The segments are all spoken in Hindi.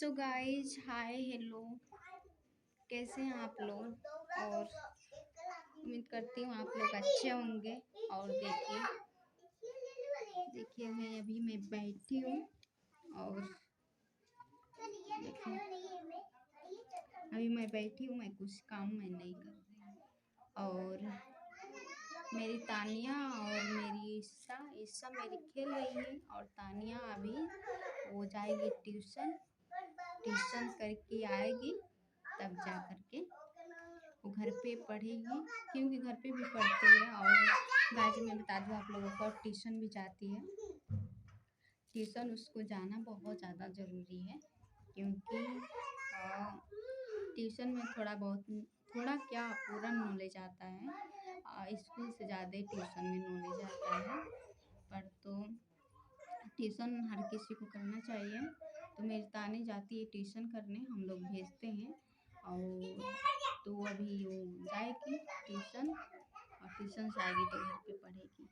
सो गाइज हाय हेलो, कैसे हैं आप लोग। और उम्मीद करती हूँ आप लोग अच्छे होंगे। और देखिए मैं बैठी हूँ और देखिए अभी मैं बैठी हूँ, मैं कुछ काम मैं नहीं कर रही हूँ। और मेरी तानिया और मेरी ईसा मेरी खेल रही है। और तानिया अभी वो जाएगी ट्यूशन करके आएगी, तब जा करके वो घर पे पढ़ेगी, क्योंकि घर पे भी पढ़ती है। और गाइस मैं बता दूँ आप लोगों को, ट्यूशन भी जाती है। ट्यूशन उसको जाना बहुत ज़्यादा ज़रूरी है, क्योंकि ट्यूशन में थोड़ा क्या पूरा नॉलेज आता है। स्कूल से ज़्यादा ट्यूशन में नॉलेज आता है। पर तो ट्यूशन हर किसी को करना चाहिए। तो मेरी तानी जाती है ट्यूशन करने, हम लोग भेजते हैं। और तो अभी वो जाएगी ट्यूशन, और ट्यूशन से आएगी तो घर पे पढ़ेगी।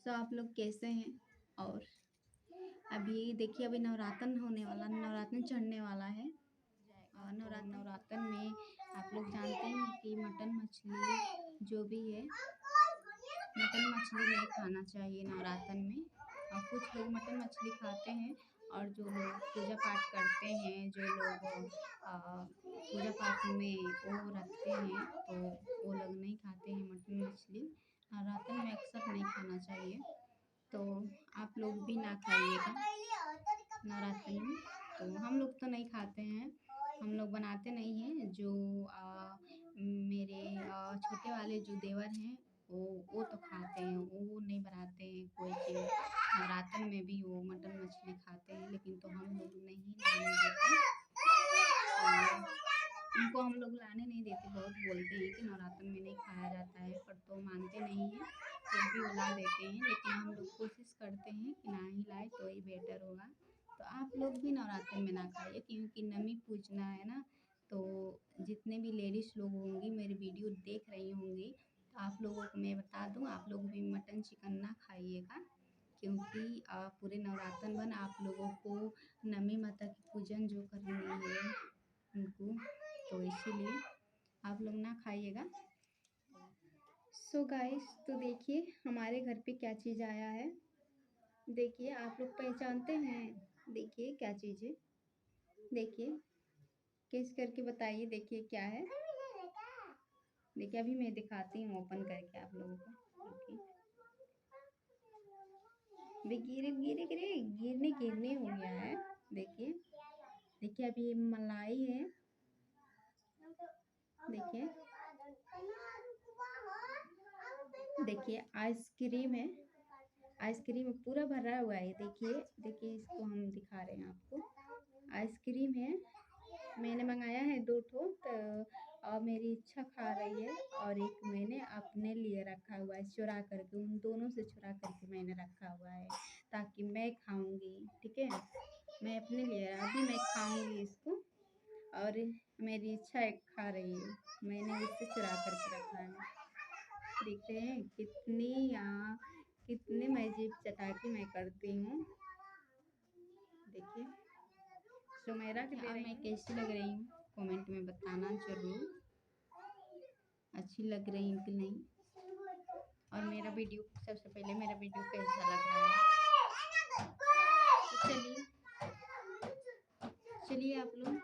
तो आप लोग कैसे हैं। और अभी देखिए अभी नवरात्र चढ़ने वाला है। नवरात्र में आप लोग जानते हैं कि मटन मछली जो भी है, मटन मछली नहीं खाना चाहिए नवरात्र में। और कुछ लोग मटन मछली खाते हैं, और जो लोग पूजा पाठ करते हैं, जो लोग पूजा पाठ में वो रखते हैं, तो वो लोग नहीं खाते हैं मटन मछली। नवरात्र में अक्सर नहीं खाना चाहिए, तो आप लोग भी ना खाइएगा नवरात्रि में। तो हम लोग तो नहीं खाते हैं, हम लोग बनाते नहीं हैं। जो मेरे छोटे वाले जो देवर हैं वो तो खाते हैं, वो नहीं बनाते हैं कोई चीज़। नवरात्र में भी वो मटन मछली खाते हैं, लेकिन तो हम लोग नहीं लाने देते। उनको हम लोग लाने नहीं देते, बहुत बोलते हैं कि नवरात्र में नहीं खाया जाता है, पर तो मानते नहीं हैं, फिर भी वो ला देते हैं। लेकिन हम लोग कोशिश करते हैं कि ना ही लाए तो ही बेटर होगा। तो आप लोग भी नवरात्र में ना खाइए, क्योंकि नमी पूजना है ना। तो जितने भी लेडीज़ लोग होंगी मेरी वीडियो देख रही होंगी, तो आप लोगों को मैं बता दूं, आप लोग भी मटन चिकन ना खाइएगा, क्योंकि पूरे नवरात्र में आप लोगों को नमी माता की पूजन जो करनी है उनको, तो इसीलिए आप लोग ना खाइएगा। सो गाइस, तो देखिए हमारे घर पे क्या चीज़ आया है। देखिए आप लोग पहचानते हैं, देखिए क्या चीज़ है, देखिए किस करके बताइए, देखिए क्या है। देखिए अभी मैं दिखाती हूँ ओपन करके आप लोगों को। देखिए गिरने हो गया है। देखिए अभी मलाई है, देखिए आइसक्रीम है, आइसक्रीम पूरा भरा हुआ है। देखिए इसको हम दिखा रहे हैं आपको, आइसक्रीम है। मैंने मंगाया है 2 ठो, तो मेरी इच्छा खा रही है, और एक मैंने अपने लिए रखा हुआ है चुरा करके, उन दोनों से चुरा करके मैंने रखा हुआ है, ताकि मैं खाऊंगी। ठीक है, मैं अपने लिए अभी मैं खाऊंगी इसको, और मेरी इच्छा एक खा रही है, मैंने इससे चुरा करके रखा है। देखते हैं कितने मजे चटाके मैं करती हूँ। देखिए सुमेरा के दे रही, मैं कैसी लग रही हूँ कमेंट में बताना जरूर, अच्छी लग रही हूँ कि नहीं। और मेरा वीडियो सबसे पहले मेरा वीडियो कैसा लग रहा है, तो चलिए आप लोग